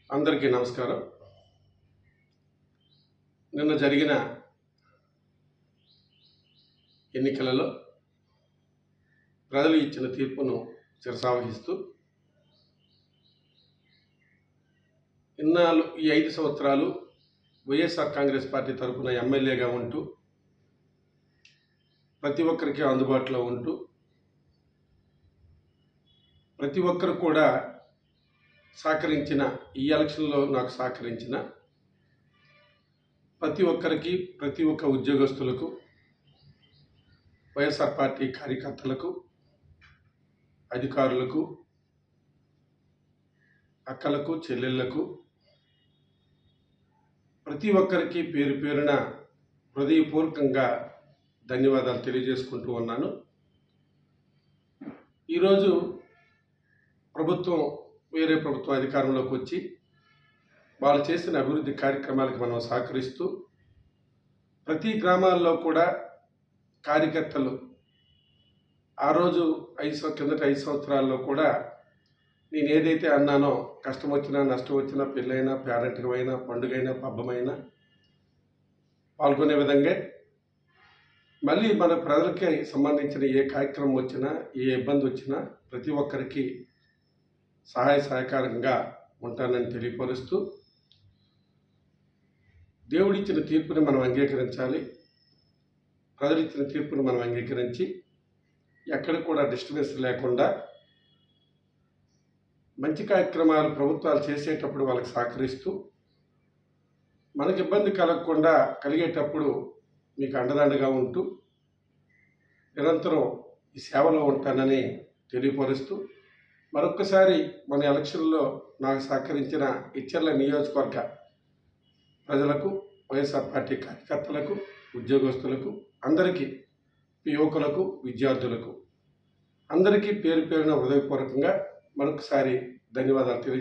అందరికీ నమస్కారం. నిన్న జరిగిన ఎన్నికలలో ప్రజలు ఇచ్చిన తీర్పును శిరసావహిస్తూ ఇన్నాళ్ళు ఈ 5 సంవత్సరాలు వైఎస్ఆర్ కాంగ్రెస్ పార్టీ తరఫున ఎమ్మెల్యేగా ఉంటూ ప్రతి ఒక్కరికి అందుబాటులో ఉంటూ ప్రతి ఒక్కరు కూడా సహకరించిన ఈ ఎలక్షన్లో నాకు సహకరించిన ప్రతి ఒక్కరికి, ప్రతి ఒక్క ఉద్యోగస్తులకు, వైఎస్ఆర్ పార్టీ కార్యకర్తలకు, అధికారులకు, అక్కలకు, చెల్లెళ్లకు, ప్రతి ఒక్కరికి పేరు పేరున హృదయపూర్వకంగా ధన్యవాదాలు తెలియజేసుకుంటూ ఉన్నాను. ఈరోజు వేరే ప్రభుత్వం అధికారంలోకి వచ్చి వాళ్ళు చేసిన అభివృద్ధి కార్యక్రమాలకు మనం సహకరిస్తూ ప్రతి గ్రామాల్లో కూడా కార్యకర్తలు ఆ రోజు కిందట 5 సంవత్సరాల్లో కూడా నేను ఏదైతే అన్నానో కష్టం వచ్చినా, నష్టం వచ్చినా, పెళ్ళైనా, పేరెంట్కమైనా, పండుగైనా, పబ్బమైనా పాల్గొనే విధంగా మళ్ళీ మన ప్రజలకి సంబంధించిన ఏ కార్యక్రమం వచ్చినా, ఏ ఇబ్బంది వచ్చినా ప్రతి ఒక్కరికి సహాయకారంగా ఉంటానని తెలియపరుస్తూ దేవుడిచ్చిన తీర్పుని మనం అంగీకరించాలి. ప్రజలిచ్చిన తీర్పుని మనం అంగీకరించి ఎక్కడ కూడా డిస్టర్బెన్స్ లేకుండా మంచి కార్యక్రమాలు ప్రభుత్వాలు చేసేటప్పుడు వాళ్ళకి సహకరిస్తూ మనకి ఇబ్బంది కలగకుండా కలిగేటప్పుడు మీకు అండదండగా ఉంటూ నిరంతరం ఈ సేవలో ఉంటానని తెలియపరుస్తూ మరొక్కసారి మన ఎలక్షన్లో నాకు సహకరించిన ఇచ్చర్ల నియోజకవర్గ ప్రజలకు, వైఎస్ఆర్ పార్టీ కార్యకర్తలకు, ఉద్యోగస్తులకు, అందరికీ, యువకులకు, విద్యార్థులకు అందరికీ పేరు పేరున హృదయపూర్వకంగా మరొకసారి ధన్యవాదాలు తెలియజేస్తున్నాను.